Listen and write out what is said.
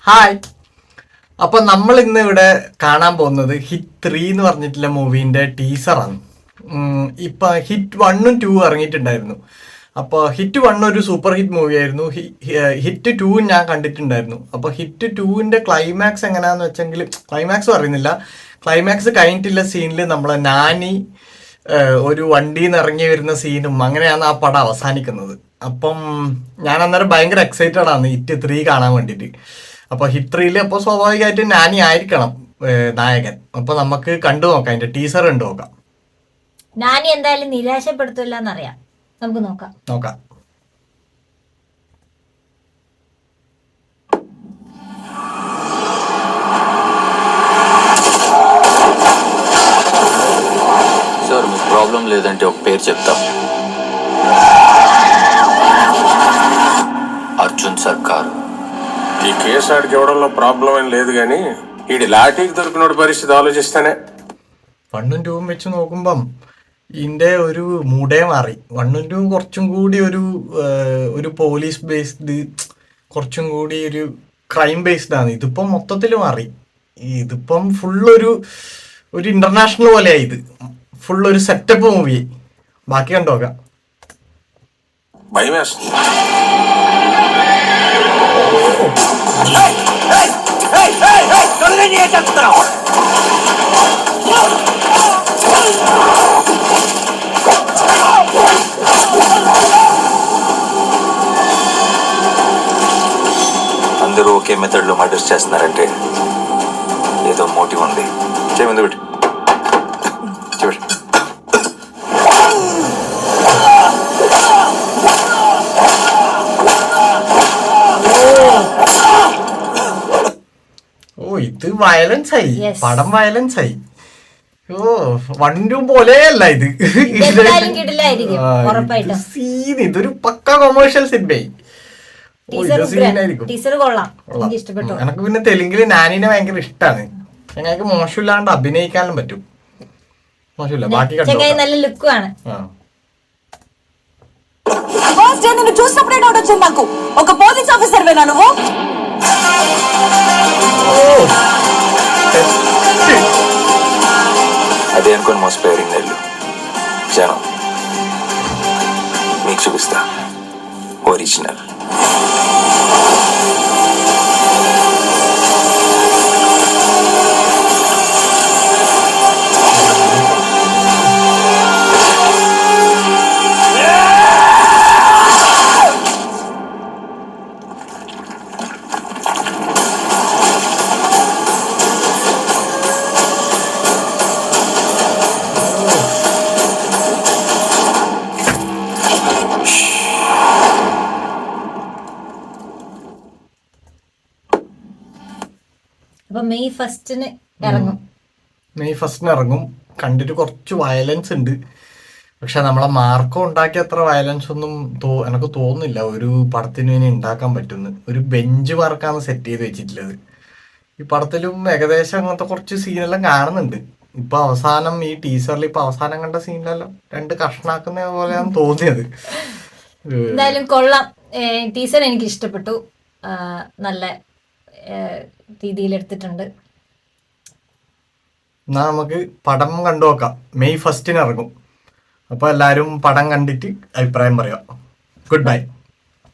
Hi. അപ്പൊ നമ്മൾ ഇന്ന് ഇവിടെ കാണാൻ പോകുന്നത് ഹിറ്റ് 3 എന്ന് പറഞ്ഞിട്ടുള്ള മൂവിന്റെ ടീസറാണ്. ഇപ്പൊ ഹിറ്റ് 1ഉം 2 ഇറങ്ങിയിട്ടുണ്ടായിരുന്നു. അപ്പോൾ ഹിറ്റ് 1 ഒരു സൂപ്പർ ഹിറ്റ് മൂവി ആയിരുന്നു. ഹിറ്റ് 2 ഞാൻ കണ്ടിട്ടുണ്ടായിരുന്നു. അപ്പോൾ ഹിറ്റ് 2ന്റെ ക്ലൈമാക്സ് എങ്ങനെയാന്ന് വെച്ചെങ്കിൽ ക്ലൈമാക്സ് പറയുന്നില്ല. ക്ലൈമാക്സ് കഴിഞ്ഞിട്ടുള്ള സീനിൽ നമ്മളെ നാനി ഒരു വണ്ടിയിൽ നിന്ന് ഇറങ്ങി വരുന്ന സീനും അങ്ങനെയാണ് ആ പടം അവസാനിക്കുന്നത്. അപ്പം ഞാൻ അന്നേരം ഭയങ്കര എക്സൈറ്റഡ് ആണ് ഹിറ്റ് 3 കാണാൻ വേണ്ടിയിട്ട്. അപ്പോൾ ഹിറ്റ് 3 അപ്പോൾ സ്വാഭാവികമായിട്ട് നാനി ആയിരിക്കണം നായകൻ. അപ്പൊ നമുക്ക് കണ്ടു നോക്കാം, അതിന്റെ ടീസർ കണ്ടു നോക്കാം. നാനി എന്തായാലും നിരാശപ്പെടുത്തില്ല എന്നറിയാം, നമുക്ക് നോക്കാം. సార్ మీకు ప్రాబ్లం లేదంటే ఒక పేరు చెప్తాం. అర్జున్ సర్కార్. ఈ కేసు ఆడికి ఇవ్వడంలో ప్రాబ్లం ఏం లేదు కానీ ఈడి లాఠీకి దొరికినోడి పరిస్థితి ఆలోచిస్తానే. 1ഉം 2ഉം വെച്ച് നോക്കുമ്പം ഇതിന്റെ ഒരു മൂടേ മാറി. 1ഉം 2ഉം കുറച്ചും കൂടി ഒരു പോലീസ് ബേസ്ഡ്, കുറച്ചും കൂടി ഒരു ക്രൈം ബേസ്ഡ് ആണ്. ഇതിപ്പം മൊത്തത്തിൽ മാറി. ഇതിപ്പം ഫുള്ളൊരു ഇന്റർനാഷണൽ പോലെയായി. ഇത് ഫുള്ളൊരു സെറ്റപ്പ് മൂവി. ബാക്കി കണ്ടോക്കാം. భయం వేస్తుంది. అందరూ ఒకే మెథడ్లో మర్డర్స్ చేస్తున్నారంటే ఏదో మోటివ్ ఉంది. చేయమంది పెట్టి చూడు. ഇത് വയലൻസ് ആയി. Yes. പടം വയലൻസ് ആയി. 1ഉം 2ഉം പോലെയല്ല ഇത്. എന്തായാലും കിടിലായിരിക്കും, ഉറപ്പായിട്ടും. സീൻ ഇതൊരു പക്ക കൊമേഴ്ഷ്യൽ സിനിമയായി. ടീച്ചർ കൊള്ളാം, എനിക്ക് ഇഷ്ടപ്പെട്ടു. എനിക്ക് പിന്നെ തെലുങ്കില് നാനിനെ ഭയങ്കര ഇഷ്ടമാണ്. ഞങ്ങൾക്ക് മോശമില്ലാണ്ട് അഭിനയിക്കാനും പറ്റും. മോശമില്ല. ബാക്കി ചെങ്ങായി നല്ല ലുക്കുമാണ്. ఫస్ట్ డే నిన్ను చూసినప్పుడే డౌట్ వచ్చింది నాకు. ఒక పోలీస్ ఆఫీసర్ వేనా నువ్వు? అదే అనుకోని మోసపోయారు నెల్లు జనం. మీకు చూపిస్తా ఒరిజినల్. അപ്പൊ മെയ് 1 ഇറങ്ങും. മെയ് 1 ഇറങ്ങും. കണ്ടിട്ട് കുറച്ച് വയലൻസ് ഉണ്ട്. പക്ഷെ നമ്മളെ മാർക്കോ ഉണ്ടാക്കിയ അത്ര വയലൻസ് ഒന്നും എനിക്ക് തോന്നുന്നില്ല ഒരു പടത്തിന് ഇനി ഉണ്ടാക്കാൻ പറ്റുന്നു. ഒരു ബെഞ്ച് മാർക്കാണ് സെറ്റ് ചെയ്ത് വെച്ചിട്ടുള്ളത്. ഈ പടത്തിലും ഏകദേശം അങ്ങനത്തെ കുറച്ച് സീനെല്ലാം കാണുന്നുണ്ട്. ഇപ്പൊ അവസാനം ഈ ടീസറിൽ ഇപ്പൊ അവസാനം കണ്ട സീനിലെല്ലാം 2 കഷ്ണാക്കുന്ന പോലെയാണ് തോന്നിയത്. എന്തായാലും കൊള്ളാം. ടീച്ചർ എനിക്ക് ഇഷ്ടപ്പെട്ടു. നല്ല രീതിയിൽ എടുത്തിട്ടുണ്ട്. എന്നാ നമുക്ക് പടം കണ്ടു നോക്കാം. മെയ് 1 ഇറങ്ങും. അപ്പൊ എല്ലാരും പടം കണ്ടിട്ട് അഭിപ്രായം പറയാം. Good bye.